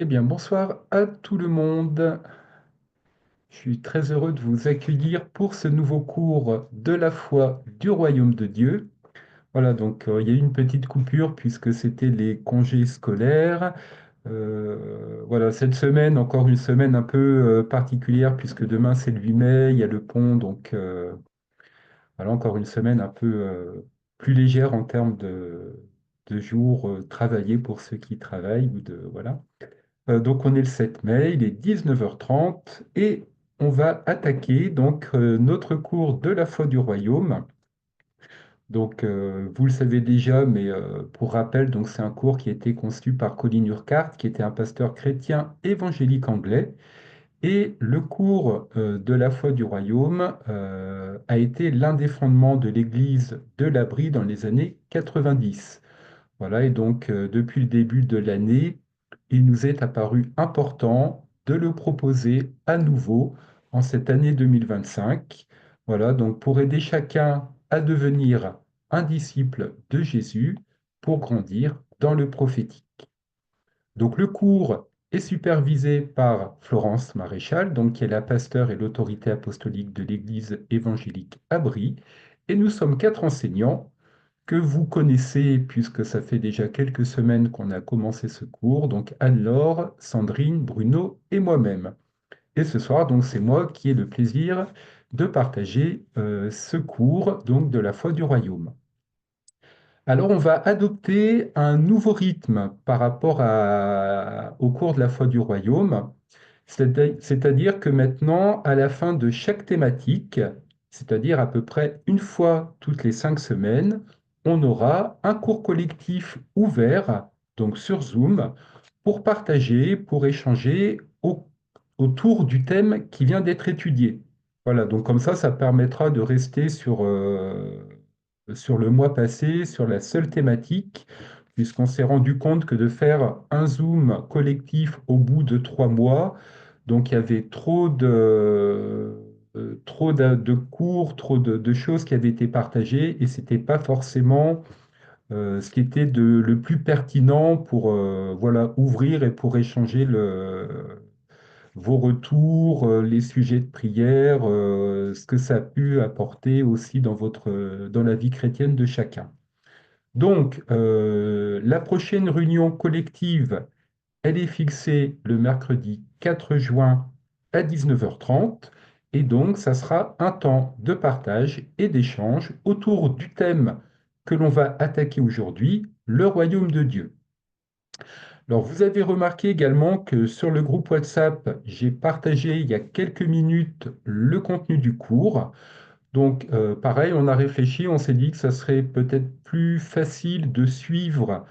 Eh bien, bonsoir à tout le monde. Je suis très heureux de vous accueillir pour ce nouveau cours de la foi du royaume de Dieu. Voilà, donc il y a eu une petite coupure puisque c'était les congés scolaires. Voilà, cette semaine, encore une semaine un peu particulière puisque demain c'est le 8 mai, il y a le pont, donc voilà, encore une semaine un peu plus légère en termes de jours travaillés pour ceux qui travaillent ou de voilà. Donc on est le 7 mai, il est 19h30 et on va attaquer donc notre cours de la foi du royaume. Donc vous le savez déjà, mais pour rappel, donc c'est un cours qui a été conçu par Colin Urquhart, qui était un pasteur chrétien évangélique anglais. Et le cours de la foi du royaume a été l'un des fondements de l'Église de l'Abri dans les années 90. Voilà, et donc depuis le début de l'année, il nous est apparu important de le proposer à nouveau en cette année 2025. Voilà, donc pour aider chacun à devenir un disciple de Jésus pour grandir dans le prophétique. Donc le cours est supervisé par Florence Maréchal, donc qui est la pasteure et l'autorité apostolique de l'Église évangélique à Brie, et nous sommes quatre enseignants que vous connaissez puisque ça fait déjà quelques semaines qu'on a commencé ce cours, donc Anne-Laure, Sandrine, Bruno et moi-même. Et ce soir, donc c'est moi qui ai le plaisir de partager ce cours donc de la foi du royaume. Alors on va adopter un nouveau rythme par rapport au cours de la foi du royaume, c'est-à-dire que maintenant, à la fin de chaque thématique, c'est-à-dire à peu près une fois toutes les 5 semaines, on aura un cours collectif ouvert, donc sur Zoom, pour partager, pour échanger autour du thème qui vient d'être étudié. Voilà, donc comme ça permettra de rester sur le mois passé, sur la seule thématique, puisqu'on s'est rendu compte que de faire un Zoom collectif au bout de 3 mois, donc il y avait trop de cours, trop de choses qui avaient été partagées, et c'était pas forcément ce qui était le plus pertinent pour voilà, ouvrir et pour échanger vos retours, les sujets de prière, ce que ça a pu apporter aussi dans la vie chrétienne de chacun. Donc, la prochaine réunion collective, elle est fixée le mercredi 4 juin à 19h30. Et donc, ça sera un temps de partage et d'échange autour du thème que l'on va attaquer aujourd'hui, le royaume de Dieu. Alors, vous avez remarqué également que sur le groupe WhatsApp, j'ai partagé il y a quelques minutes le contenu du cours. Donc, pareil, on a réfléchi, on s'est dit que ça serait peut-être plus facile de suivre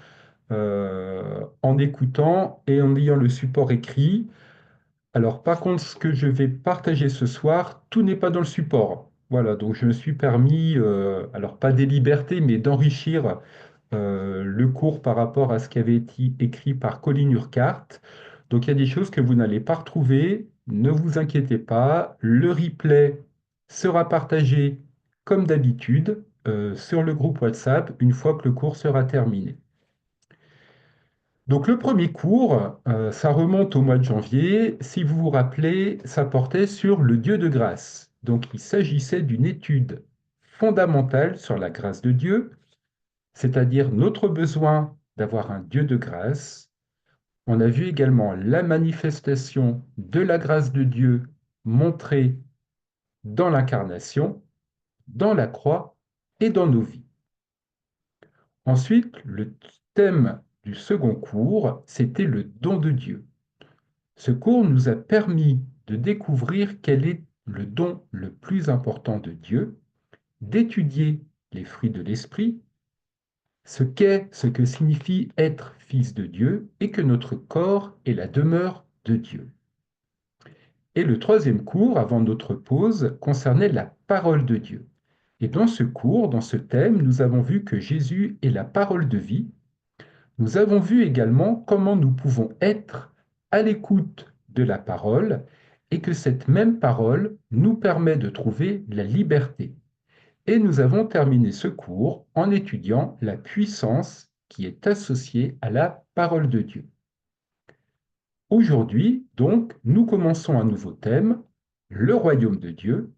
en écoutant et en ayant le support écrit. Alors, par contre, ce que je vais partager ce soir, tout n'est pas dans le support. Voilà, donc je me suis permis, alors pas des libertés, mais d'enrichir le cours par rapport à ce qui avait été écrit par Colin Urquhart. Donc, il y a des choses que vous n'allez pas retrouver. Ne vous inquiétez pas. Le replay sera partagé comme d'habitude sur le groupe WhatsApp une fois que le cours sera terminé. Donc, le premier cours, ça remonte au mois de janvier. Si vous vous rappelez, ça portait sur le Dieu de grâce. Donc, il s'agissait d'une étude fondamentale sur la grâce de Dieu, c'est-à-dire notre besoin d'avoir un Dieu de grâce. On a vu également la manifestation de la grâce de Dieu montrée dans l'incarnation, dans la croix et dans nos vies. Ensuite, le thème du second cours, c'était le don de Dieu. Ce cours nous a permis de découvrir quel est le don le plus important de Dieu, d'étudier les fruits de l'esprit, ce que signifie être fils de Dieu et que notre corps est la demeure de Dieu. Et le troisième cours, avant notre pause, concernait la parole de Dieu. Et dans ce cours, dans ce thème, nous avons vu que Jésus est la parole de vie. Nous avons vu également comment nous pouvons être à l'écoute de la parole et que cette même parole nous permet de trouver la liberté. Et nous avons terminé ce cours en étudiant la puissance qui est associée à la parole de Dieu. Aujourd'hui, donc, nous commençons un nouveau thème, le royaume de Dieu,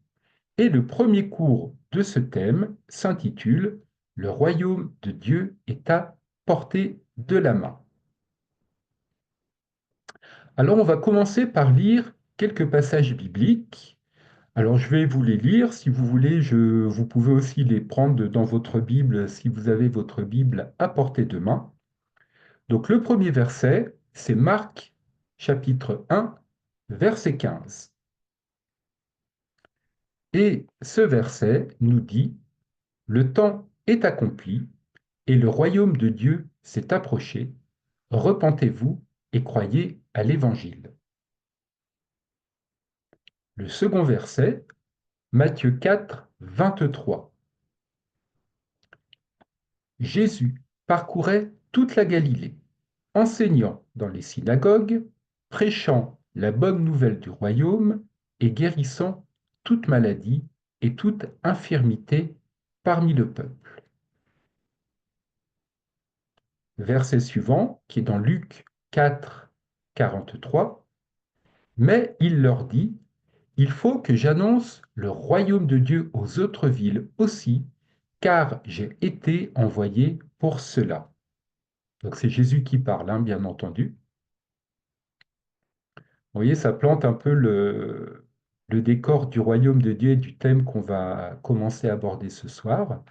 et le premier cours de ce thème s'intitule Le royaume de Dieu est à portée de la main. Alors, on va commencer par lire quelques passages bibliques. Alors, je vais vous les lire. Si vous voulez, vous pouvez aussi les prendre dans votre Bible si vous avez votre Bible à portée de main. Donc, le premier verset, c'est Marc chapitre 1, verset 15. Et ce verset nous dit, le temps est accompli et le royaume de Dieu s'est approché. Repentez-vous et croyez à l'Évangile. Le second verset, Matthieu 4, 23. Jésus parcourait toute la Galilée, enseignant dans les synagogues, prêchant la bonne nouvelle du royaume et guérissant toute maladie et toute infirmité parmi le peuple. Verset suivant, qui est dans Luc 4, 43. Mais il leur dit, il faut que j'annonce le royaume de Dieu aux autres villes aussi, car j'ai été envoyé pour cela. Donc c'est Jésus qui parle, hein, bien entendu. Vous voyez, ça plante un peu le décor du royaume de Dieu et du thème qu'on va commencer à aborder ce soir.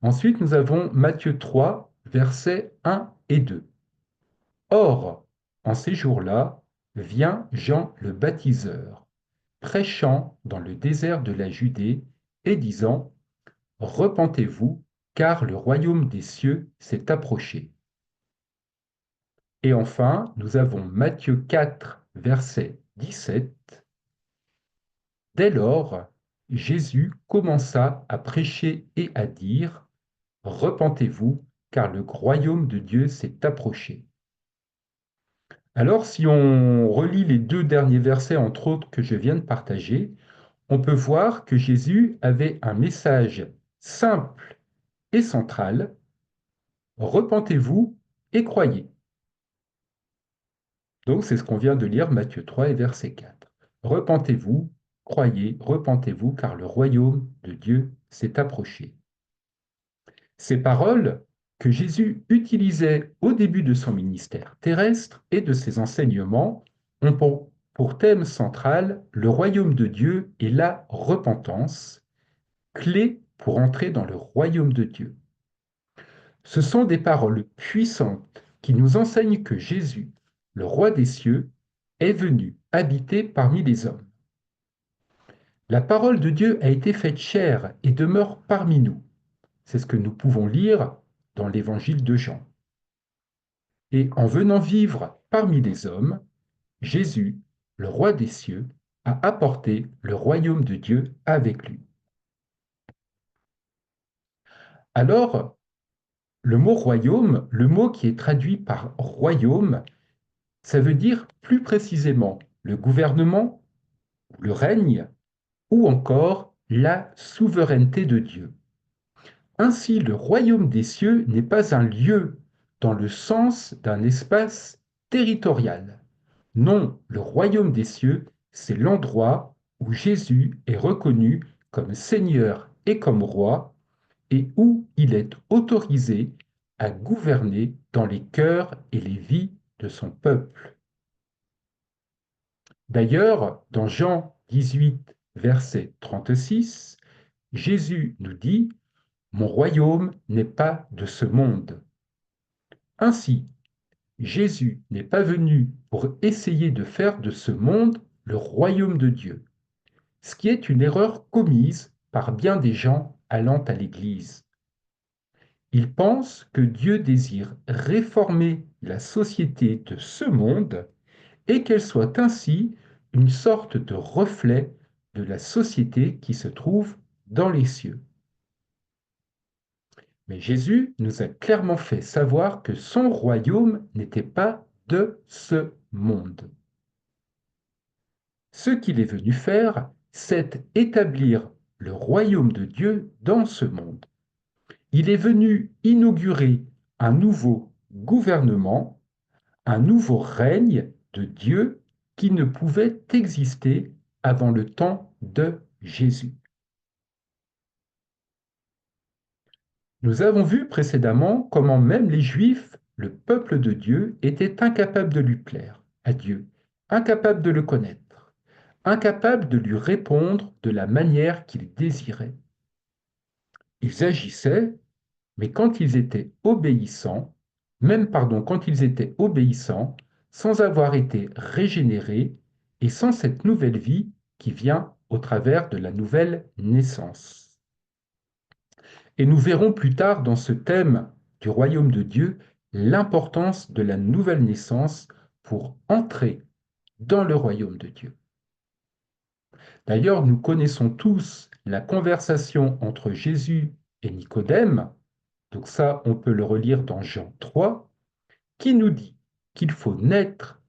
Ensuite, nous avons Matthieu 3, versets 1 et 2. Or, en ces jours-là, vient Jean le baptiseur, prêchant dans le désert de la Judée et disant, repentez-vous, car le royaume des cieux s'est approché. Et enfin, nous avons Matthieu 4, verset 17. Dès lors, Jésus commença à prêcher et à dire, repentez-vous, car le royaume de Dieu s'est approché. Alors, si on relit les deux derniers versets, entre autres, que je viens de partager, on peut voir que Jésus avait un message simple et central, repentez-vous et croyez. Donc, c'est ce qu'on vient de lire, Matthieu 3 et verset 4. Repentez-vous, croyez, repentez-vous, car le royaume de Dieu s'est approché. Ces paroles que Jésus utilisait au début de son ministère terrestre et de ses enseignements ont pour thème central le royaume de Dieu et la repentance, clé pour entrer dans le royaume de Dieu. Ce sont des paroles puissantes qui nous enseignent que Jésus, le roi des cieux, est venu habiter parmi les hommes. La parole de Dieu a été faite chair et demeure parmi nous. C'est ce que nous pouvons lire dans l'évangile de Jean. Et en venant vivre parmi les hommes, Jésus, le roi des cieux, a apporté le royaume de Dieu avec lui. Alors, le mot royaume, le mot qui est traduit par royaume, ça veut dire plus précisément le gouvernement, le règne ou encore la souveraineté de Dieu. Ainsi, le royaume des cieux n'est pas un lieu dans le sens d'un espace territorial. Non, le royaume des cieux, c'est l'endroit où Jésus est reconnu comme Seigneur et comme roi, et où il est autorisé à gouverner dans les cœurs et les vies de son peuple. D'ailleurs, dans Jean 18, verset 36, Jésus nous dit, mon royaume n'est pas de ce monde. Ainsi, Jésus n'est pas venu pour essayer de faire de ce monde le royaume de Dieu, ce qui est une erreur commise par bien des gens allant à l'Église. Ils pensent que Dieu désire réformer la société de ce monde et qu'elle soit ainsi une sorte de reflet de la société qui se trouve dans les cieux. Mais Jésus nous a clairement fait savoir que son royaume n'était pas de ce monde. Ce qu'il est venu faire, c'est établir le royaume de Dieu dans ce monde. Il est venu inaugurer un nouveau gouvernement, un nouveau règne de Dieu qui ne pouvait exister avant le temps de Jésus. Nous avons vu précédemment comment même les Juifs, le peuple de Dieu, étaient incapables de lui plaire, à Dieu, incapables de le connaître, incapables de lui répondre de la manière qu'il désirait. Ils agissaient, mais quand ils étaient obéissants, quand ils étaient obéissants, sans avoir été régénérés et sans cette nouvelle vie qui vient au travers de la nouvelle naissance. Et nous verrons plus tard dans ce thème du royaume de Dieu l'importance de la nouvelle naissance pour entrer dans le royaume de Dieu. D'ailleurs, nous connaissons tous la conversation entre Jésus et Nicodème, donc ça, on peut le relire dans Jean 3, qui nous dit qu'il faut naître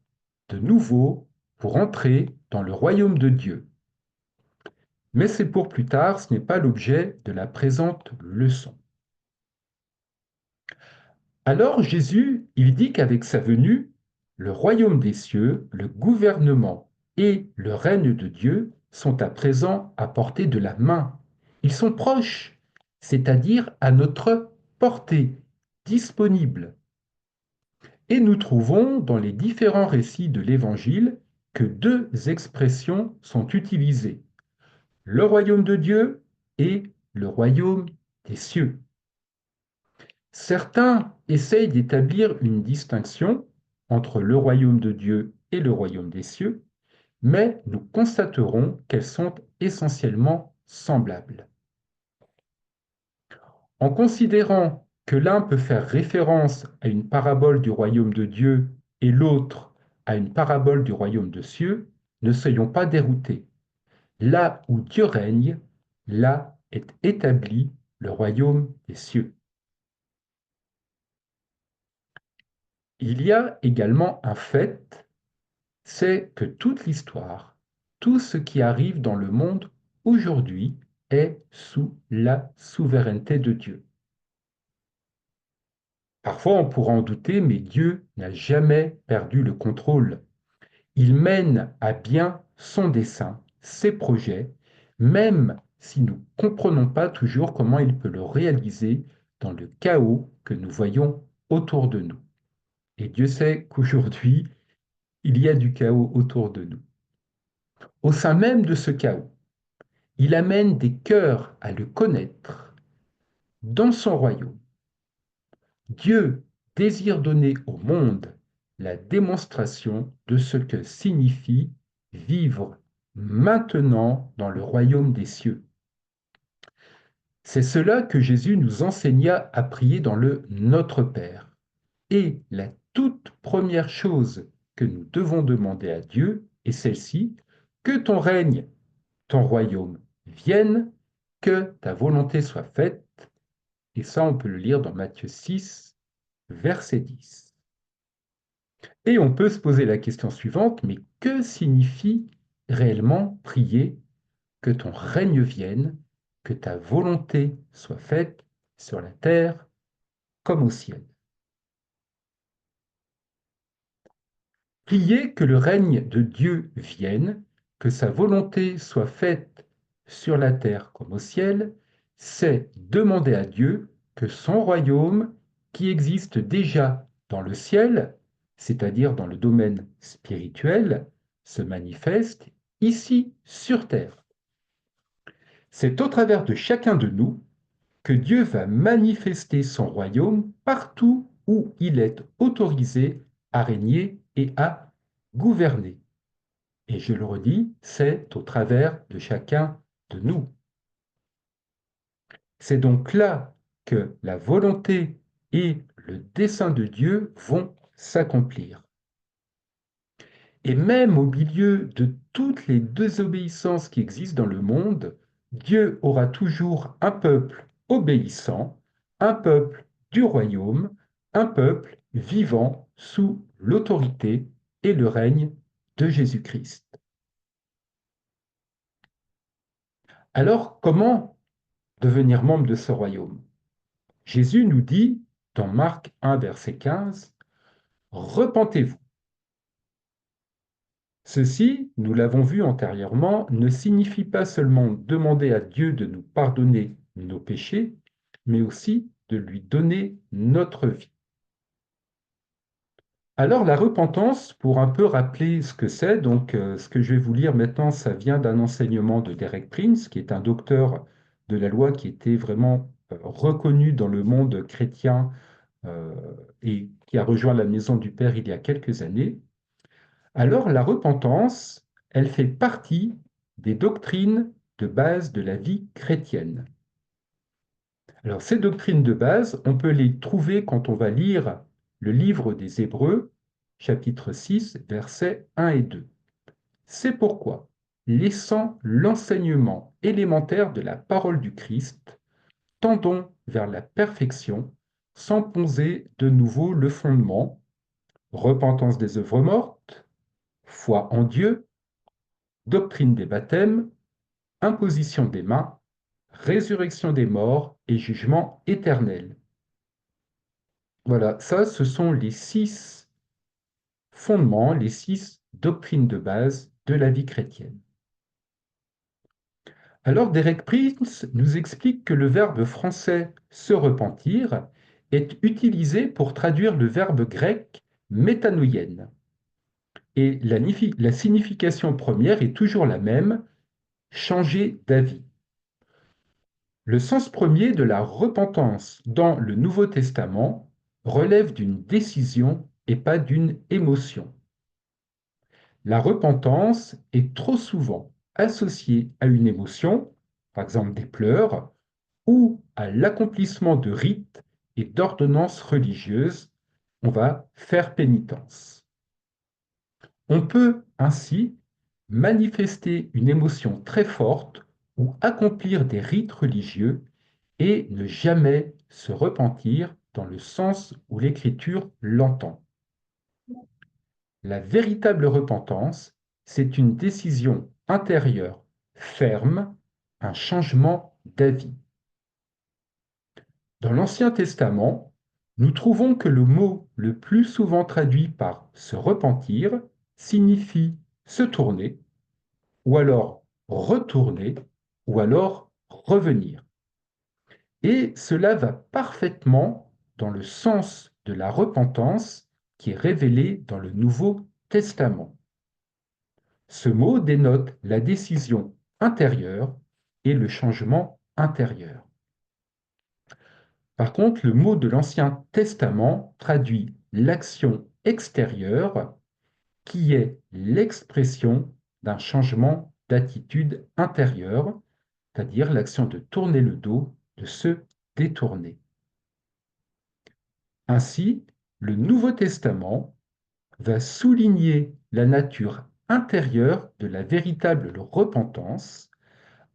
de nouveau pour entrer dans le royaume de Dieu. Mais c'est pour plus tard, ce n'est pas l'objet de la présente leçon. Alors Jésus, il dit qu'avec sa venue, le royaume des cieux, le gouvernement et le règne de Dieu sont à présent à portée de la main. Ils sont proches, c'est-à-dire à notre portée, disponibles. Et nous trouvons dans les différents récits de l'Évangile que deux expressions sont utilisées, le royaume de Dieu et le royaume des cieux. Certains essayent d'établir une distinction entre le royaume de Dieu et le royaume des cieux, mais nous constaterons qu'elles sont essentiellement semblables. En considérant que l'un peut faire référence à une parabole du royaume de Dieu et l'autre à une parabole du royaume de cieux, ne soyons pas déroutés. Là où Dieu règne, là est établi le royaume des cieux. Il y a également un fait, c'est que toute l'histoire, tout ce qui arrive dans le monde aujourd'hui est sous la souveraineté de Dieu. Parfois, on pourra en douter, mais Dieu n'a jamais perdu le contrôle. Il mène à bien son dessein, ses projets, même si nous ne comprenons pas toujours comment il peut le réaliser dans le chaos que nous voyons autour de nous. Et Dieu sait qu'aujourd'hui, il y a du chaos autour de nous. Au sein même de ce chaos, il amène des cœurs à le connaître dans son royaume. Dieu désire donner au monde la démonstration de ce que signifie vivre maintenant dans le royaume des cieux. C'est cela que Jésus nous enseigna à prier dans le Notre Père. Et la toute première chose que nous devons demander à Dieu est celle-ci, que ton règne, ton royaume vienne, que ta volonté soit faite. Et ça, on peut le lire dans Matthieu 6, verset 10. Et on peut se poser la question suivante, mais que signifie réellement prier que ton règne vienne, que ta volonté soit faite sur la terre comme au ciel? Prier que le règne de Dieu vienne, que sa volonté soit faite sur la terre comme au ciel, c'est demander à Dieu que son royaume, qui existe déjà dans le ciel, c'est-à-dire dans le domaine spirituel, se manifeste ici sur terre. C'est au travers de chacun de nous que Dieu va manifester son royaume partout où il est autorisé à régner et à gouverner. Et je le redis, c'est au travers de chacun de nous. C'est donc là que la volonté et le dessein de Dieu vont s'accomplir. Et même au milieu de toutes les désobéissances qui existent dans le monde, Dieu aura toujours un peuple obéissant, un peuple du royaume, un peuple vivant sous l'autorité et le règne de Jésus-Christ. Alors, comment devenir membre de ce royaume? Jésus nous dit dans Marc 1, verset 15, « Repentez-vous Ceci, nous l'avons vu antérieurement, ne signifie pas seulement demander à Dieu de nous pardonner nos péchés, mais aussi de lui donner notre vie. Alors la repentance, pour un peu rappeler ce que c'est, donc ce que je vais vous lire maintenant, ça vient d'un enseignement de Derek Prince, qui est un docteur de la loi qui était vraiment reconnu dans le monde chrétien euh, et qui a rejoint la Maison du Père il y a quelques années. Alors la repentance, elle fait partie des doctrines de base de la vie chrétienne. Alors ces doctrines de base, on peut les trouver quand on va lire le livre des Hébreux, chapitre 6, versets 1 et 2. C'est pourquoi, laissant l'enseignement élémentaire de la parole du Christ, tendons vers la perfection, sans poser de nouveau le fondement, repentance des œuvres mortes, foi en Dieu, doctrine des baptêmes, imposition des mains, résurrection des morts et jugement éternel. Voilà, ça, ce sont les 6 fondements, les 6 doctrines de base de la vie chrétienne. Alors, Derek Prince nous explique que le verbe français se repentir est utilisé pour traduire le verbe grec métanoïen. Et la signification première est toujours la même, changer d'avis. Le sens premier de la repentance dans le Nouveau Testament relève d'une décision et pas d'une émotion. La repentance est trop souvent associée à une émotion, par exemple des pleurs, ou à l'accomplissement de rites et d'ordonnances religieuses. On va faire pénitence. On peut ainsi manifester une émotion très forte ou accomplir des rites religieux et ne jamais se repentir dans le sens où l'Écriture l'entend. La véritable repentance, c'est une décision intérieure ferme, un changement d'avis. Dans l'Ancien Testament, nous trouvons que le mot le plus souvent traduit par se repentir signifie se tourner, ou alors retourner, ou alors revenir. Et cela va parfaitement dans le sens de la repentance qui est révélée dans le Nouveau Testament. Ce mot dénote la décision intérieure et le changement intérieur. Par contre, le mot de l'Ancien Testament traduit l'action extérieure qui est l'expression d'un changement d'attitude intérieure, c'est-à-dire l'action de tourner le dos, de se détourner. Ainsi, le Nouveau Testament va souligner la nature intérieure de la véritable repentance,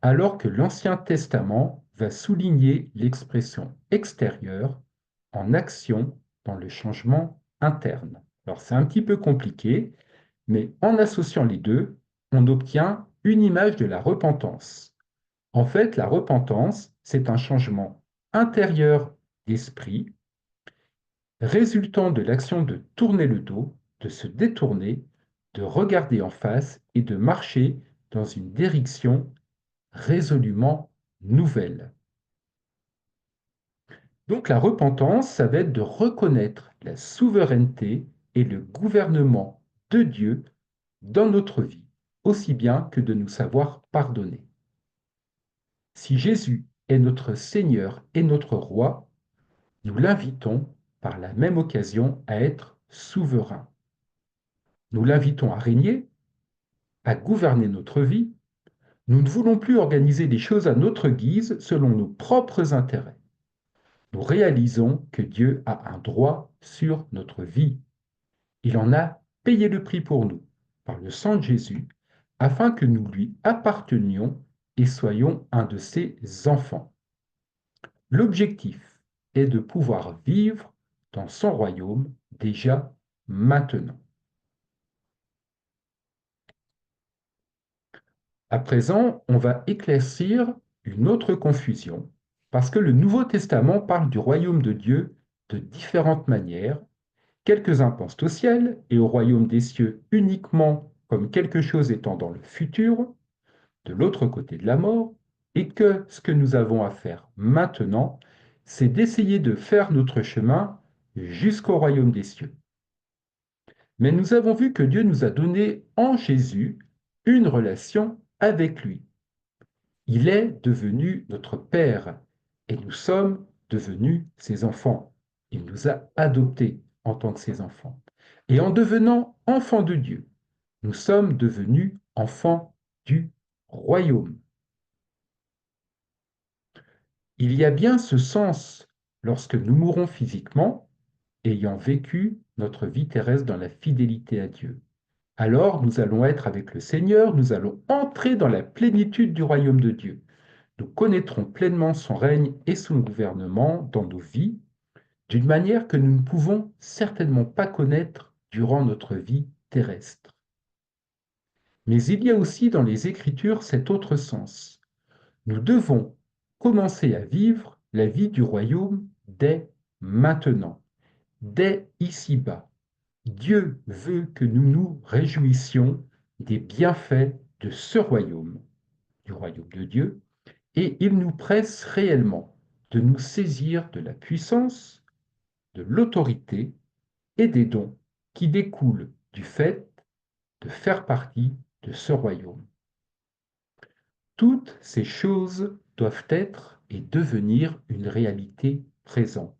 alors que l'Ancien Testament va souligner l'expression extérieure en action dans le changement interne. Alors c'est un petit peu compliqué, mais en associant les deux, on obtient une image de la repentance. En fait, la repentance, c'est un changement intérieur d'esprit résultant de l'action de tourner le dos, de se détourner, de regarder en face et de marcher dans une direction résolument nouvelle. Donc la repentance, ça va être de reconnaître la souveraineté et le gouvernement de Dieu dans notre vie, aussi bien que de nous savoir pardonner. Si Jésus est notre Seigneur et notre Roi, nous l'invitons par la même occasion à être souverain. Nous l'invitons à régner, à gouverner notre vie. Nous ne voulons plus organiser les choses à notre guise selon nos propres intérêts. Nous réalisons que Dieu a un droit sur notre vie. Il en a payé le prix pour nous par le sang de Jésus afin que nous lui appartenions et soyons un de ses enfants. L'objectif est de pouvoir vivre dans son royaume déjà maintenant. À présent, on va éclaircir une autre confusion, parce que le Nouveau Testament parle du royaume de Dieu de différentes manières. Quelques-uns pensent au ciel et au royaume des cieux uniquement comme quelque chose étant dans le futur, de l'autre côté de la mort, et que ce que nous avons à faire maintenant, c'est d'essayer de faire notre chemin jusqu'au royaume des cieux. Mais nous avons vu que Dieu nous a donné en Jésus une relation avec lui. Il est devenu notre Père et nous sommes devenus ses enfants. Il nous a adoptés en tant que ses enfants. Et en devenant enfants de Dieu, nous sommes devenus enfants du royaume. Il y a bien ce sens lorsque nous mourrons physiquement, ayant vécu notre vie terrestre dans la fidélité à Dieu. Alors nous allons être avec le Seigneur, nous allons entrer dans la plénitude du royaume de Dieu. Nous connaîtrons pleinement son règne et son gouvernement dans nos vies, d'une manière que nous ne pouvons certainement pas connaître durant notre vie terrestre. Mais il y a aussi dans les Écritures cet autre sens. Nous devons commencer à vivre la vie du royaume dès maintenant, dès ici-bas. Dieu veut que nous nous réjouissions des bienfaits de ce royaume, du royaume de Dieu, et il nous presse réellement de nous saisir de la puissance, de l'autorité et des dons qui découlent du fait de faire partie de ce royaume. Toutes ces choses doivent être et devenir une réalité présente.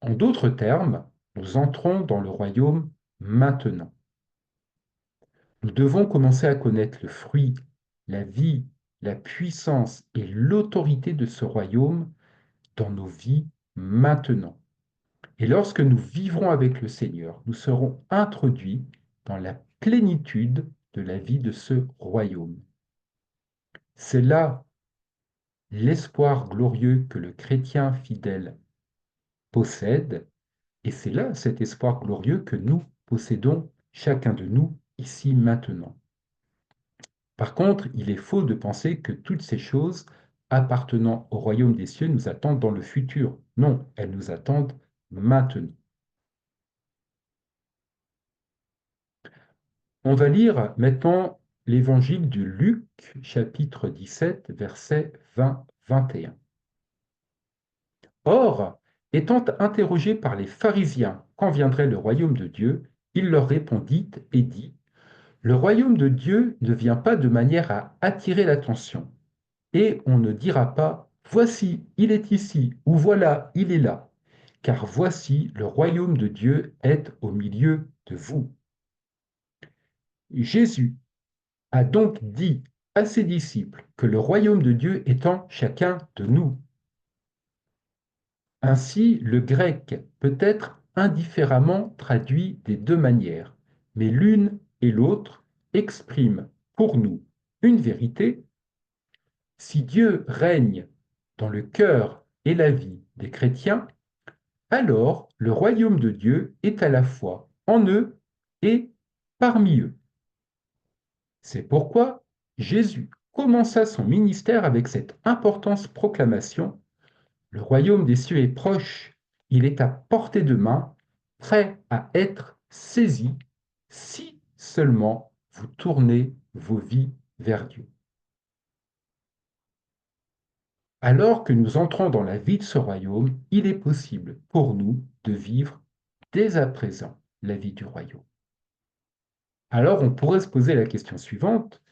En d'autres termes, nous entrons dans le royaume maintenant. Nous devons commencer à connaître le fruit, la vie, la puissance et l'autorité de ce royaume dans nos vies maintenant. Et lorsque nous vivrons avec le Seigneur, nous serons introduits dans la plénitude de la vie de ce royaume. C'est là l'espoir glorieux que le chrétien fidèle possède, et c'est là cet espoir glorieux que nous possédons, chacun de nous, ici maintenant. Par contre, il est faux de penser que toutes ces choses appartenant au royaume des cieux nous attendent dans le futur. Non, elles nous attendent maintenant. On va lire maintenant l'évangile de Luc, chapitre 17, versets 20-21. Or, étant interrogé par les pharisiens quand viendrait le royaume de Dieu, il leur répondit et dit, le royaume de Dieu ne vient pas de manière à attirer l'attention, et on ne dira pas, voici, il est ici, ou voilà, il est là, car voici, le royaume de Dieu est au milieu de vous. Jésus a donc dit à ses disciples que le royaume de Dieu est en chacun de nous. Ainsi, le grec peut être indifféremment traduit des deux manières, mais l'une et l'autre expriment pour nous une vérité. Si Dieu règne dans le cœur et la vie des chrétiens, alors le royaume de Dieu est à la fois en eux et parmi eux. C'est pourquoi Jésus commença son ministère avec cette importante proclamation. Le royaume des cieux est proche, il est à portée de main, prêt à être saisi, si seulement vous tournez vos vies vers Dieu. Alors que nous entrons dans la vie de ce royaume, il est possible pour nous de vivre dès à présent la vie du royaume. Alors on pourrait se poser la question suivante,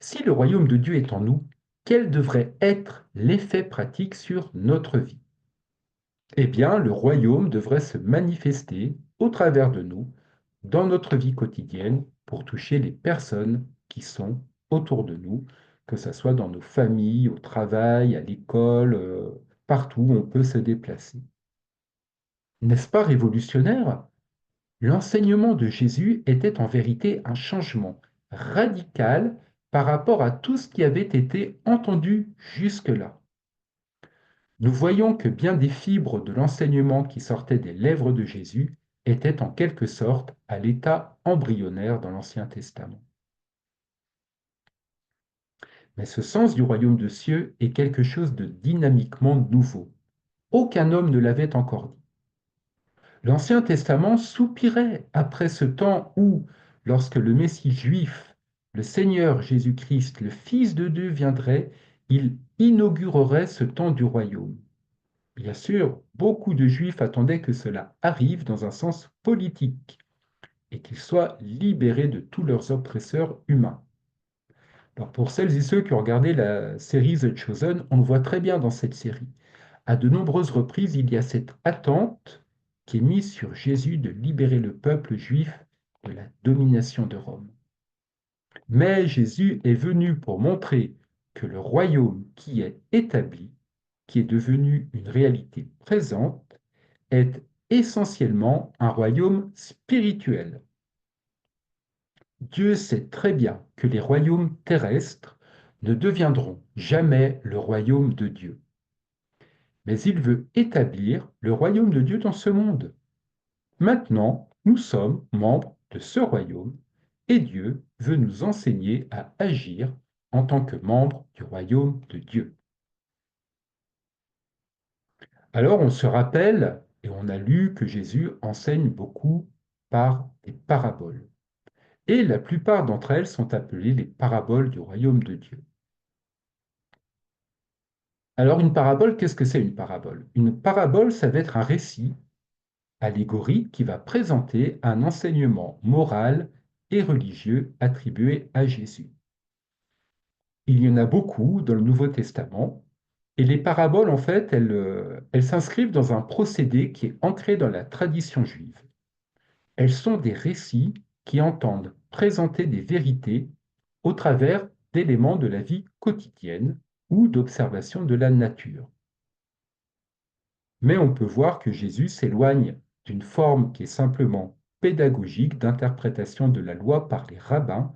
si le royaume de Dieu est en nous, quel devrait être l'effet pratique sur notre vie? Eh bien, le royaume devrait se manifester au travers de nous, dans notre vie quotidienne, pour toucher les personnes qui sont autour de nous, que ce soit dans nos familles, au travail, à l'école, partout où on peut se déplacer. N'est-ce pas révolutionnaire? L'enseignement de Jésus était en vérité un changement radical par rapport à tout ce qui avait été entendu jusque-là. Nous voyons que bien des fibres de l'enseignement qui sortaient des lèvres de Jésus étaient en quelque sorte à l'état embryonnaire dans l'Ancien Testament. Mais ce sens du royaume de cieux est quelque chose de dynamiquement nouveau. Aucun homme ne l'avait encore dit. L'Ancien Testament soupirait après ce temps où, lorsque le Messie juif, le Seigneur Jésus-Christ, le Fils de Dieu viendrait, il inaugurerait ce temps du royaume. Bien sûr, beaucoup de Juifs attendaient que cela arrive dans un sens politique et qu'ils soient libérés de tous leurs oppresseurs humains. Alors pour celles et ceux qui ont regardé la série The Chosen, on le voit très bien dans cette série. À de nombreuses reprises, il y a cette attente qui est mise sur Jésus de libérer le peuple juif de la domination de Rome. Mais Jésus est venu pour montrer que le royaume qui est établi, qui est devenu une réalité présente, est essentiellement un royaume spirituel. Dieu sait très bien que les royaumes terrestres ne deviendront jamais le royaume de Dieu. Mais il veut établir le royaume de Dieu dans ce monde. Maintenant, nous sommes membres de ce royaume et Dieu veut nous enseigner à agir en tant que membres du royaume de Dieu. Alors on se rappelle et on a lu que Jésus enseigne beaucoup par des paraboles. Et la plupart d'entre elles sont appelées les paraboles du royaume de Dieu. Alors une parabole, qu'est-ce que c'est une parabole? Une parabole, ça va être un récit allégorique qui va présenter un enseignement moral et religieux attribué à Jésus. Il y en a beaucoup dans le Nouveau Testament, et les paraboles, en fait, elles s'inscrivent dans un procédé qui est ancré dans la tradition juive. Elles sont des récits qui entendent présenter des vérités au travers d'éléments de la vie quotidienne ou d'observation de la nature. Mais on peut voir que Jésus s'éloigne d'une forme qui est simplement pédagogique d'interprétation de la loi par les rabbins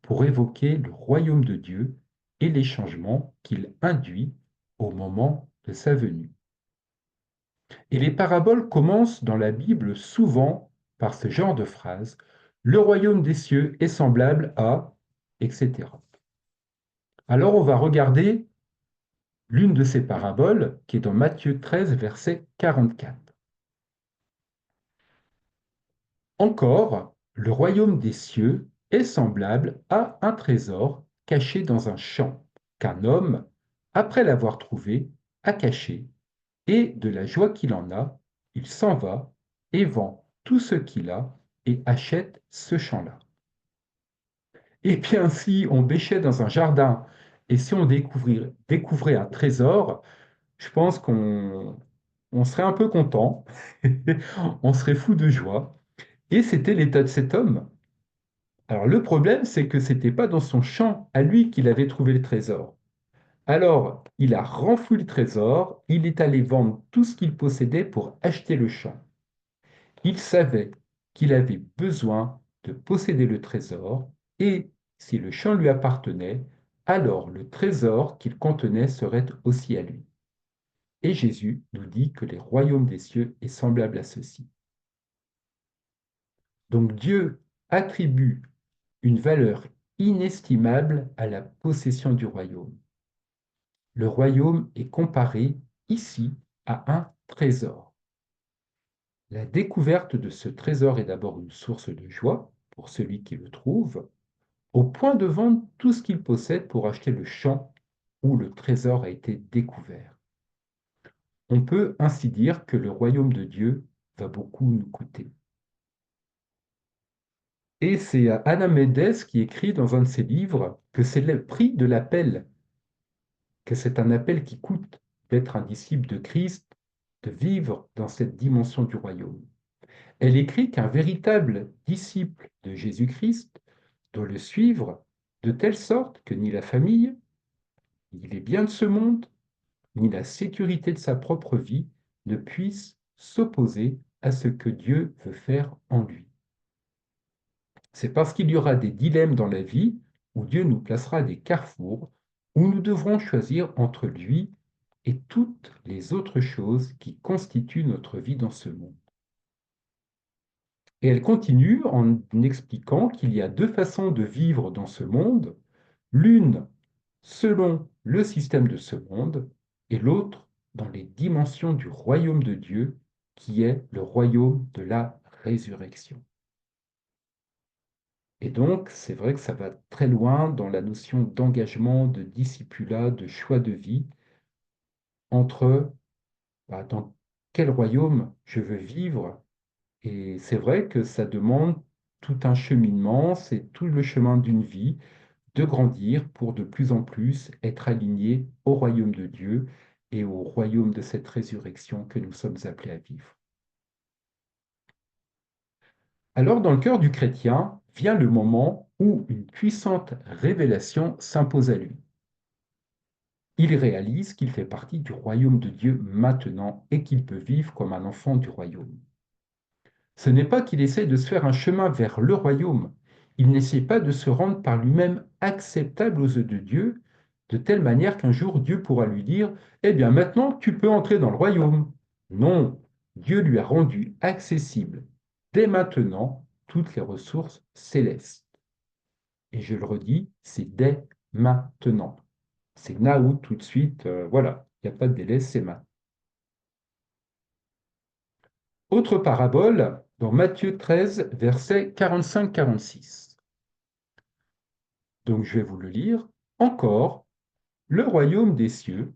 pour évoquer le royaume de Dieu et les changements qu'il induit au moment de sa venue. Et les paraboles commencent dans la Bible souvent par ce genre de phrase: le royaume des cieux est semblable à, etc. Alors on va regarder l'une de ces paraboles qui est dans Matthieu 13, verset 44. Encore, le royaume des cieux est semblable à un trésor caché dans un champ, qu'un homme, après l'avoir trouvé, a caché, et de la joie qu'il en a, il s'en va et vend tout ce qu'il a et achète ce champ-là. Et bien si on bêchait dans un jardin et si on découvrait un trésor, je pense qu'on serait un peu content, on serait fou de joie. Et c'était l'état de cet homme. Alors le problème, c'est que ce n'était pas dans son champ à lui qu'il avait trouvé le trésor. Alors, il a renfloué le trésor, il est allé vendre tout ce qu'il possédait pour acheter le champ. Il savait qu'il avait besoin de posséder le trésor, et si le champ lui appartenait, alors le trésor qu'il contenait serait aussi à lui. Et Jésus nous dit que les royaumes des cieux est semblable à ceci. Donc Dieu attribue une valeur inestimable à la possession du royaume. Le royaume est comparé ici à un trésor. La découverte de ce trésor est d'abord une source de joie pour celui qui le trouve, au point de vendre tout ce qu'il possède pour acheter le champ où le trésor a été découvert. On peut ainsi dire que le royaume de Dieu va beaucoup nous coûter. Et c'est Anna Mendes qui écrit dans un de ses livres que c'est le prix de l'appel, que c'est un appel qui coûte d'être un disciple de Christ, de vivre dans cette dimension du royaume. Elle écrit qu'un véritable disciple de Jésus-Christ doit le suivre de telle sorte que ni la famille, ni les biens de ce monde, ni la sécurité de sa propre vie ne puissent s'opposer à ce que Dieu veut faire en lui. C'est parce qu'il y aura des dilemmes dans la vie où Dieu nous placera des carrefours où nous devrons choisir entre lui et toutes les autres choses qui constituent notre vie dans ce monde. Et elle continue en expliquant qu'il y a deux façons de vivre dans ce monde, l'une selon le système de ce monde et l'autre dans les dimensions du royaume de Dieu qui est le royaume de la résurrection. Et donc, c'est vrai que ça va très loin dans la notion d'engagement, de discipulat, de choix de vie entre dans quel royaume je veux vivre. Et c'est vrai que ça demande tout un cheminement, c'est tout le chemin d'une vie, de grandir pour de plus en plus être aligné au royaume de Dieu et au royaume de cette résurrection que nous sommes appelés à vivre. Alors, dans le cœur du chrétien vient le moment où une puissante révélation s'impose à lui. Il réalise qu'il fait partie du royaume de Dieu maintenant et qu'il peut vivre comme un enfant du royaume. Ce n'est pas qu'il essaie de se faire un chemin vers le royaume, il n'essaie pas de se rendre par lui-même acceptable aux yeux de Dieu, de telle manière qu'un jour Dieu pourra lui dire, eh bien maintenant tu peux entrer dans le royaume. Non, Dieu lui a rendu accessible dès maintenant toutes les ressources célestes. Et je le redis, c'est dès maintenant. C'est now tout de suite, voilà, il n'y a pas de délai, c'est maintenant. Autre parabole dans Matthieu 13, versets 45-46. Donc je vais vous le lire. Encore, le royaume des cieux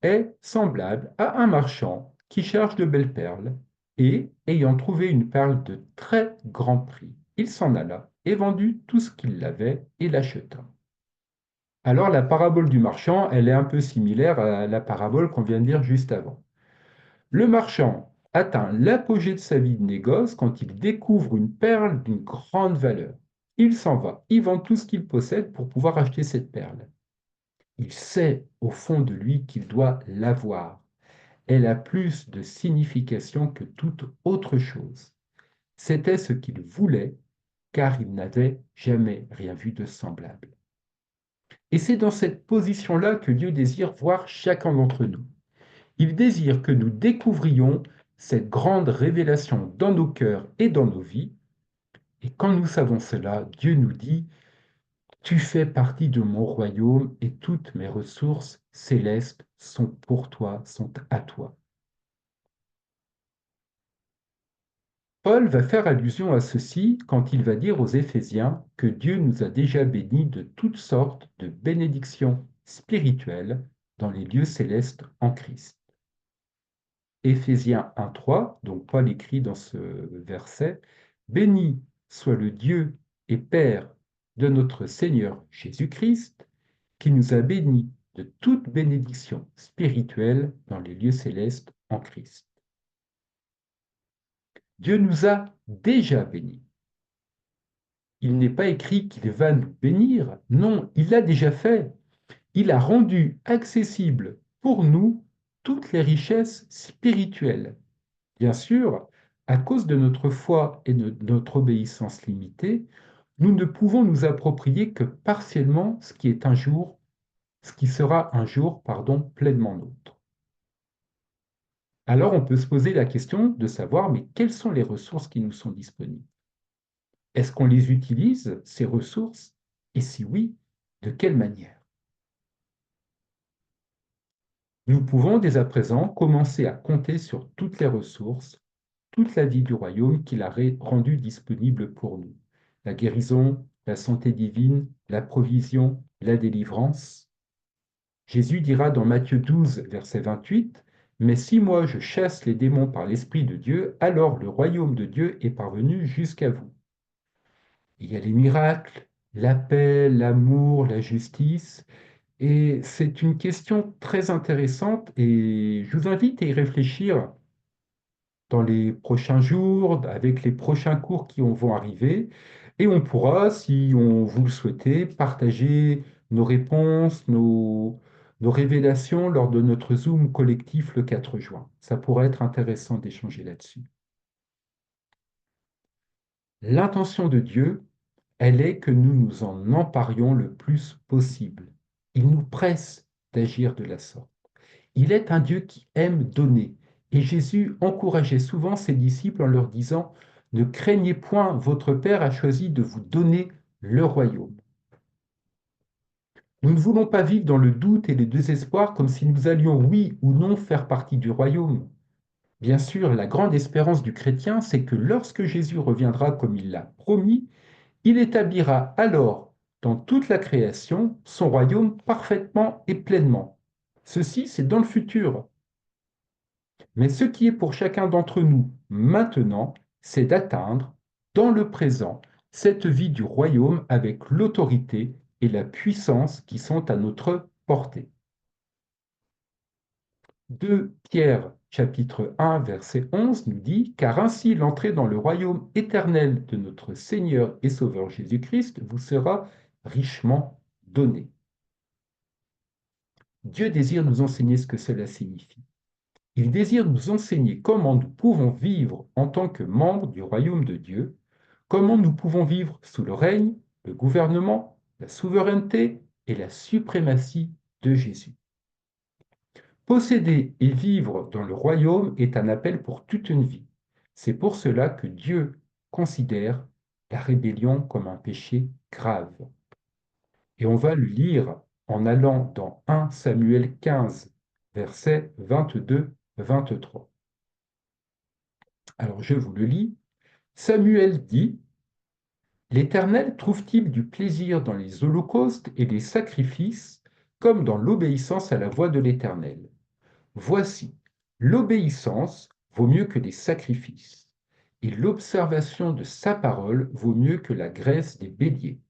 est semblable à un marchand qui cherche de belles perles et, ayant trouvé une perle de très grand prix, il s'en alla et vendit tout ce qu'il avait et l'acheta. Alors la parabole du marchand, elle est un peu similaire à la parabole qu'on vient de lire juste avant. Le marchand atteint l'apogée de sa vie de négoce quand il découvre une perle d'une grande valeur. Il s'en va, il vend tout ce qu'il possède pour pouvoir acheter cette perle. Il sait au fond de lui qu'il doit l'avoir. Elle a plus de signification que toute autre chose. C'était ce qu'il voulait, car il n'avait jamais rien vu de semblable. Et c'est dans cette position-là que Dieu désire voir chacun d'entre nous. Il désire que nous découvrions cette grande révélation dans nos cœurs et dans nos vies. Et quand nous savons cela, Dieu nous dit, tu fais partie de mon royaume et toutes mes ressources célestes sont pour toi, sont à toi. Paul va faire allusion à ceci quand il va dire aux Éphésiens que Dieu nous a déjà bénis de toutes sortes de bénédictions spirituelles dans les lieux célestes en Christ. Éphésiens 1,3, donc Paul écrit dans ce verset, béni soit le Dieu et Père de notre Seigneur Jésus-Christ, qui nous a bénis de toute bénédiction spirituelle dans les lieux célestes en Christ. Dieu nous a déjà bénis. Il n'est pas écrit qu'il va nous bénir, non, il l'a déjà fait. Il a rendu accessible pour nous toutes les richesses spirituelles. Bien sûr, à cause de notre foi et de notre obéissance limitée, nous ne pouvons nous approprier que partiellement ce qui est un jour, ce qui sera un jour, pardon, pleinement nôtre. Alors on peut se poser la question de savoir, mais quelles sont les ressources qui nous sont disponibles? Est-ce qu'on les utilise, ces ressources? Et si oui, de quelle manière? Nous pouvons dès à présent commencer à compter sur toutes les ressources, toute la vie du royaume qu'il a rendue disponible pour nous. La guérison, la santé divine, la provision, la délivrance. Jésus dira dans Matthieu 12, verset 28, mais si moi je chasse les démons par l'Esprit de Dieu, alors le royaume de Dieu est parvenu jusqu'à vous. Il y a les miracles, la paix, l'amour, la justice, et c'est une question très intéressante et je vous invite à y réfléchir dans les prochains jours, avec les prochains cours qui vont arriver. Et on pourra, si on vous le souhaitez, partager nos réponses, nos révélations lors de notre Zoom collectif le 4 juin. Ça pourrait être intéressant d'échanger là-dessus. L'intention de Dieu, elle est que nous nous en emparions le plus possible. Il nous presse d'agir de la sorte. Il est un Dieu qui aime donner. Et Jésus encourageait souvent ses disciples en leur disant, ne craignez point, votre Père a choisi de vous donner le royaume. Nous ne voulons pas vivre dans le doute et le désespoir comme si nous allions, oui ou non, faire partie du royaume. Bien sûr, la grande espérance du chrétien, c'est que lorsque Jésus reviendra comme il l'a promis, il établira alors dans toute la création son royaume parfaitement et pleinement. Ceci, c'est dans le futur. Mais ce qui est pour chacun d'entre nous maintenant, c'est d'atteindre, dans le présent, cette vie du royaume avec l'autorité et la puissance qui sont à notre portée. 2 Pierre chapitre 1 verset 11 nous dit, car ainsi l'entrée dans le royaume éternel de notre Seigneur et Sauveur Jésus-Christ vous sera richement donnée. Dieu désire nous enseigner ce que cela signifie. Il désire nous enseigner comment nous pouvons vivre en tant que membres du royaume de Dieu, comment nous pouvons vivre sous le règne, le gouvernement, la souveraineté et la suprématie de Jésus. Posséder et vivre dans le royaume est un appel pour toute une vie. C'est pour cela que Dieu considère la rébellion comme un péché grave. Et on va le lire en allant dans 1 Samuel 15, versets 22-23. Alors je vous le lis. Samuel dit, l'Éternel trouve-t-il du plaisir dans les holocaustes et les sacrifices, comme dans l'obéissance à la voix de l'Éternel? Voici, l'obéissance vaut mieux que les sacrifices, et l'observation de sa parole vaut mieux que la graisse des béliers.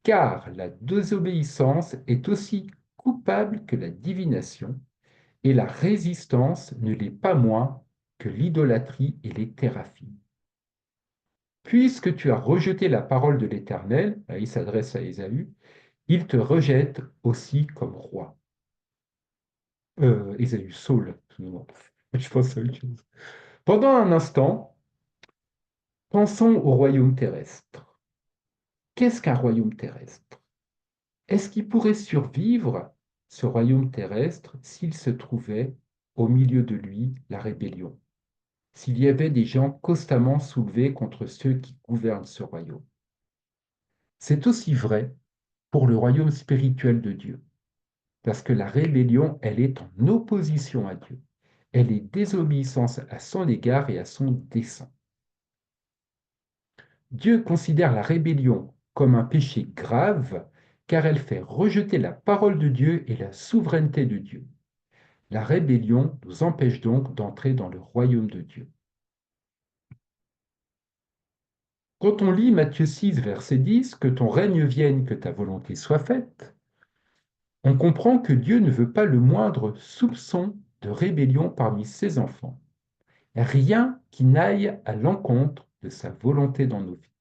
Car la désobéissance est aussi coupable que la divination, et la résistance ne l'est pas moins que l'idolâtrie et les théraphies. Puisque tu as rejeté la parole de l'Éternel, là, il s'adresse à Ésaü, il te rejette aussi comme roi. Ésaü, Saul, excusez-moi. Je pense à autre chose. Pendant un instant, pensons au royaume terrestre. Qu'est-ce qu'un royaume terrestre? Est-ce qu'il pourrait survivre, ce royaume terrestre, s'il se trouvait au milieu de lui la rébellion? S'il y avait des gens constamment soulevés contre ceux qui gouvernent ce royaume? C'est aussi vrai pour le royaume spirituel de Dieu, parce que la rébellion, elle est en opposition à Dieu. Elle est désobéissance à son égard et à son dessein. Dieu considère la rébellion comme un péché grave, car elle fait rejeter la parole de Dieu et la souveraineté de Dieu. La rébellion nous empêche donc d'entrer dans le royaume de Dieu. Quand on lit Matthieu 6, verset 10, que ton règne vienne, que ta volonté soit faite, on comprend que Dieu ne veut pas le moindre soupçon de rébellion parmi ses enfants. Rien qui n'aille à l'encontre de sa volonté dans nos vies.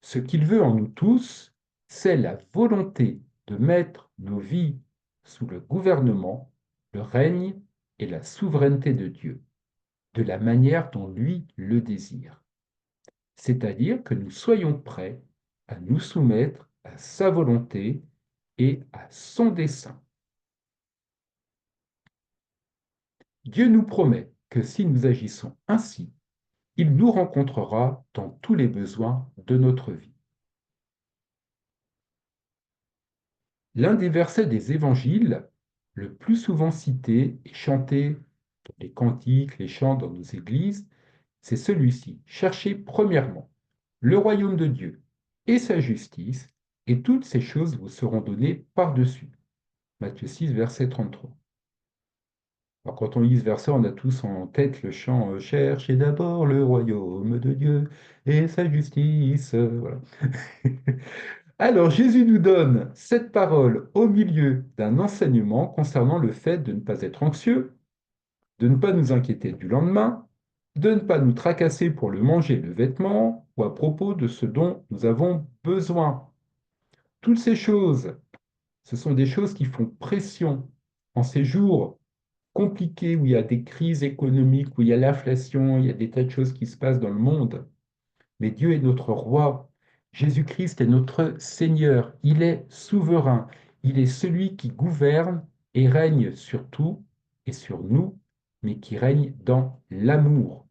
Ce qu'il veut en nous tous, c'est la volonté de mettre nos vies sous le gouvernement, le règne et la souveraineté de Dieu, de la manière dont lui le désire. C'est-à-dire que nous soyons prêts à nous soumettre à sa volonté et à son dessein. Dieu nous promet que si nous agissons ainsi, il nous rencontrera dans tous les besoins de notre vie. L'un des versets des évangiles le plus souvent cité et chanté dans les cantiques, les chants dans nos églises, c'est celui-ci. Cherchez premièrement le royaume de Dieu et sa justice, et toutes ces choses vous seront données par-dessus. Matthieu 6, verset 33. Alors, quand on lit ce verset, on a tous en tête le chant Cherchez d'abord le royaume de Dieu et sa justice. Voilà. Alors, Jésus nous donne cette parole au milieu d'un enseignement concernant le fait de ne pas être anxieux, de ne pas nous inquiéter du lendemain, de ne pas nous tracasser pour le manger et le vêtement, ou à propos de ce dont nous avons besoin. Toutes ces choses, ce sont des choses qui font pression en ces jours compliqués où il y a des crises économiques, où il y a l'inflation, il y a des tas de choses qui se passent dans le monde. Mais Dieu est notre roi. Jésus-Christ est notre Seigneur. Il est souverain. Il est celui qui gouverne et règne sur tout et sur nous, mais qui règne dans l'amour.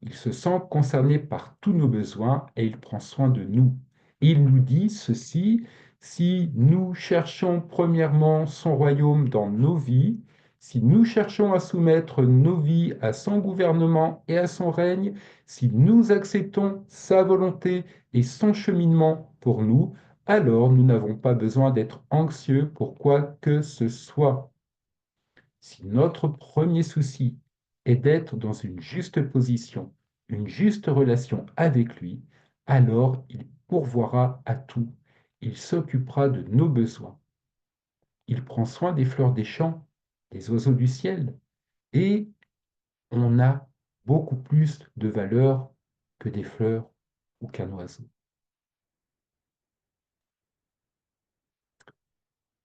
Il se sent concerné par tous nos besoins et il prend soin de nous. Et il nous dit ceci, si nous cherchons premièrement son royaume dans nos vies, si nous cherchons à soumettre nos vies à son gouvernement et à son règne, si nous acceptons sa volonté et son cheminement pour nous, alors nous n'avons pas besoin d'être anxieux pour quoi que ce soit. Si notre premier souci est d'être dans une juste position, une juste relation avec lui, alors il pourvoira à tout. Il s'occupera de nos besoins. Il prend soin des fleurs des champs, des oiseaux du ciel, et on a beaucoup plus de valeur que des fleurs ou qu'un oiseau.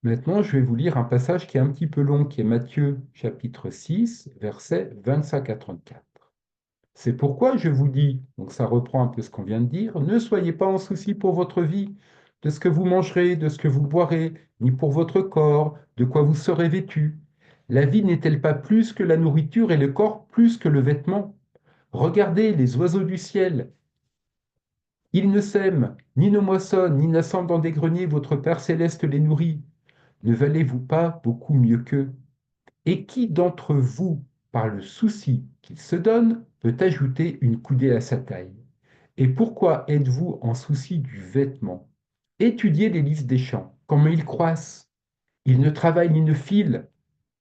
Maintenant, je vais vous lire un passage qui est un petit peu long, qui est Matthieu chapitre 6, versets 25 à 34. C'est pourquoi je vous dis, donc ça reprend un peu ce qu'on vient de dire, ne soyez pas en souci pour votre vie, de ce que vous mangerez, de ce que vous boirez, ni pour votre corps, de quoi vous serez vêtu. La vie n'est-elle pas plus que la nourriture et le corps plus que le vêtement? Regardez les oiseaux du ciel. Ils ne sèment, ni ne moissonnent, ni n'assemblent dans des greniers, votre Père céleste les nourrit. Ne valez-vous pas beaucoup mieux qu'eux? Et qui d'entre vous, par le souci qu'il se donne, peut ajouter une coudée à sa taille? Et pourquoi êtes-vous en souci du vêtement? Étudiez les lys des champs, comment ils croissent. Ils ne travaillent ni ne filent.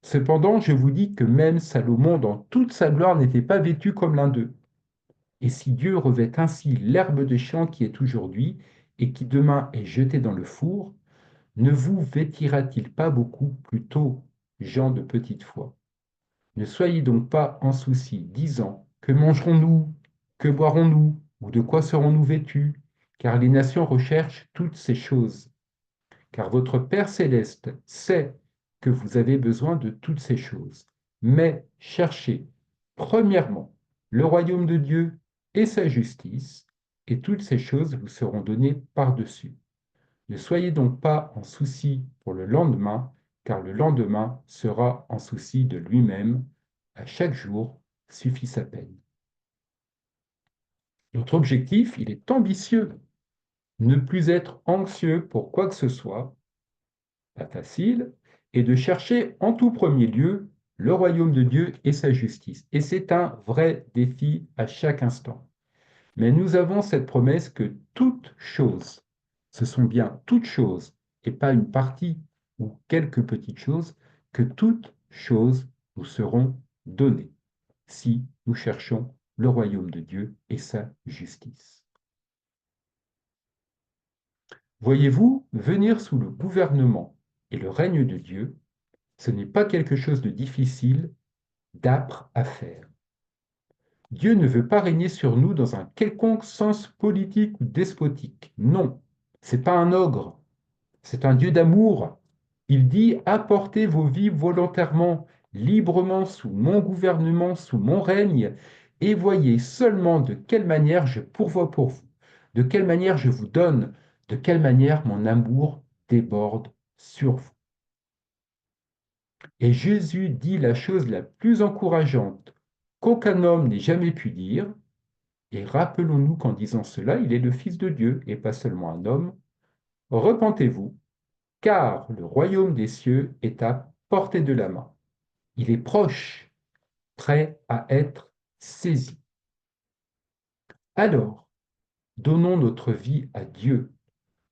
Cependant, je vous dis que même Salomon, dans toute sa gloire, n'était pas vêtu comme l'un d'eux. Et si Dieu revêt ainsi l'herbe des champs qui est aujourd'hui et qui demain est jetée dans le four, ne vous vêtira-t-il pas beaucoup plus tôt, gens de petite foi? Ne soyez donc pas en souci, disant, que mangerons-nous? Que boirons-nous? Ou de quoi serons-nous vêtus? Car les nations recherchent toutes ces choses. Car votre Père céleste sait que vous avez besoin de toutes ces choses. Mais cherchez, premièrement, le royaume de Dieu et sa justice, et toutes ces choses vous seront données par-dessus. Ne soyez donc pas en souci pour le lendemain, car le lendemain sera en souci de lui-même. À chaque jour suffit sa peine. Notre objectif, il est ambitieux. Ne plus être anxieux pour quoi que ce soit, pas facile, et de chercher en tout premier lieu le royaume de Dieu et sa justice. Et c'est un vrai défi à chaque instant. Mais nous avons cette promesse que toutes choses, ce sont bien toutes choses, et pas une partie ou quelques petites choses, que toutes choses nous seront données si nous cherchons le royaume de Dieu et sa justice. Voyez-vous, venir sous le gouvernement et le règne de Dieu, ce n'est pas quelque chose de difficile, d'âpre à faire. Dieu ne veut pas régner sur nous dans un quelconque sens politique ou despotique. Non, c'est pas un ogre, c'est un Dieu d'amour. Il dit apportez vos vies volontairement, librement sous mon gouvernement, sous mon règne, et voyez seulement de quelle manière je pourvois pour vous, de quelle manière je vous donne, de quelle manière mon amour déborde sur vous. Et Jésus dit la chose la plus encourageante qu'aucun homme n'ait jamais pu dire. Et rappelons-nous qu'en disant cela, il est le Fils de Dieu et pas seulement un homme. Repentez-vous, car le royaume des cieux est à portée de la main. Il est proche, prêt à être saisi. Alors, donnons notre vie à Dieu.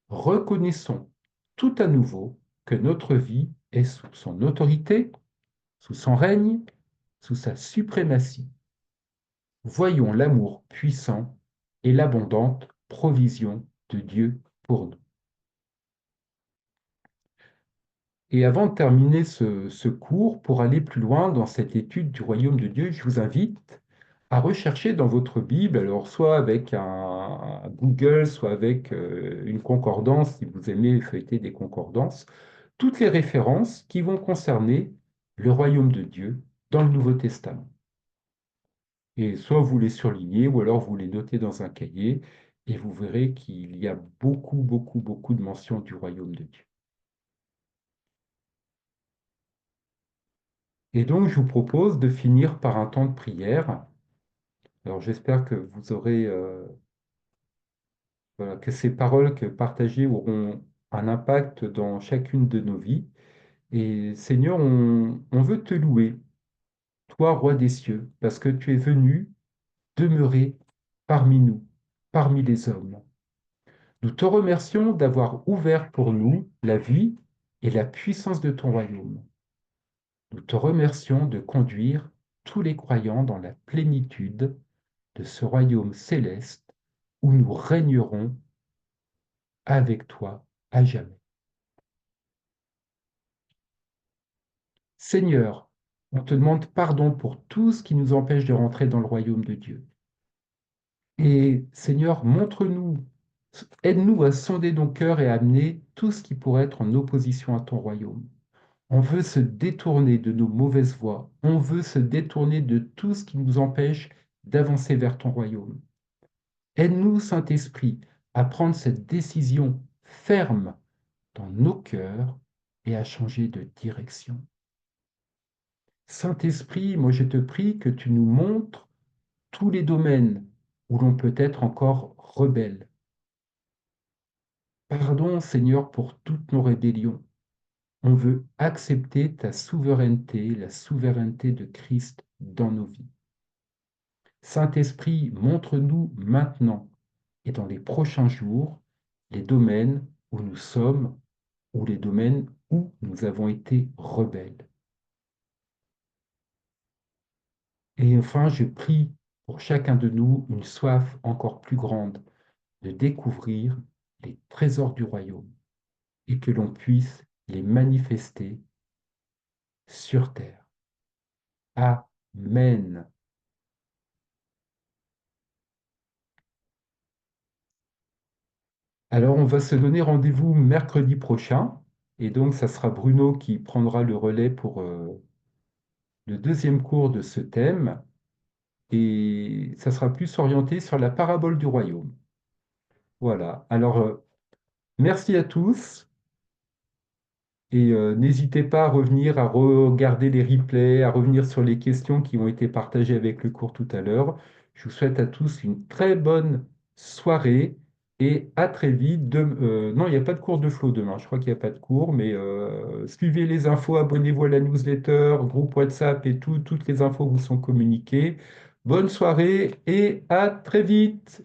Reconnaissons tout à nouveau que notre vie est sous son autorité, sous son règne, sous sa suprématie. Voyons l'amour puissant et l'abondante provision de Dieu pour nous. Et avant de terminer ce cours, pour aller plus loin dans cette étude du royaume de Dieu, je vous invite à rechercher dans votre Bible, alors soit avec un Google, soit avec une concordance, si vous aimez feuilleter des concordances, toutes les références qui vont concerner le royaume de Dieu dans le Nouveau Testament. Et soit vous les surlignez, ou alors vous les notez dans un cahier, et vous verrez qu'il y a beaucoup, beaucoup, beaucoup de mentions du royaume de Dieu. Et donc, je vous propose de finir par un temps de prière. Alors, j'espère que vous aurez, que ces paroles que partagées auront un impact dans chacune de nos vies. Et Seigneur, on veut te louer, toi, roi des cieux, parce que tu es venu demeurer parmi nous, parmi les hommes. Nous te remercions d'avoir ouvert pour nous la vie et la puissance de ton royaume. Nous te remercions de conduire tous les croyants dans la plénitude de ce royaume céleste où nous régnerons avec toi à jamais. Seigneur, on te demande pardon pour tout ce qui nous empêche de rentrer dans le royaume de Dieu. Et Seigneur, montre-nous, aide-nous à sonder nos cœurs et à amener tout ce qui pourrait être en opposition à ton royaume. On veut se détourner de nos mauvaises voies. On veut se détourner de tout ce qui nous empêche d'avancer vers ton royaume. Aide-nous, Saint-Esprit, à prendre cette décision ferme dans nos cœurs et à changer de direction. Saint-Esprit, moi je te prie que tu nous montres tous les domaines où l'on peut être encore rebelle. Pardon, Seigneur, pour toutes nos rébellions. On veut accepter ta souveraineté, la souveraineté de Christ dans nos vies. Saint-Esprit, montre-nous maintenant et dans les prochains jours les domaines où nous sommes ou les domaines où nous avons été rebelles. Et enfin, je prie pour chacun de nous une soif encore plus grande de découvrir les trésors du royaume et que l'on puisse les manifester sur terre. Amen. Alors, on va se donner rendez-vous mercredi prochain. Et donc, ça sera Bruno qui prendra le relais pour le deuxième cours de ce thème. Et ça sera plus orienté sur la parabole du royaume. Voilà. Alors, merci à tous. Et n'hésitez pas à revenir, à regarder les replays, à revenir sur les questions qui ont été partagées avec le cours tout à l'heure. Je vous souhaite à tous une très bonne soirée et à très vite. Non, il n'y a pas de cours de flow demain. Je crois qu'il n'y a pas de cours, mais suivez les infos, abonnez-vous à la newsletter, groupe WhatsApp et toutes les infos vous sont communiquées. Bonne soirée et à très vite.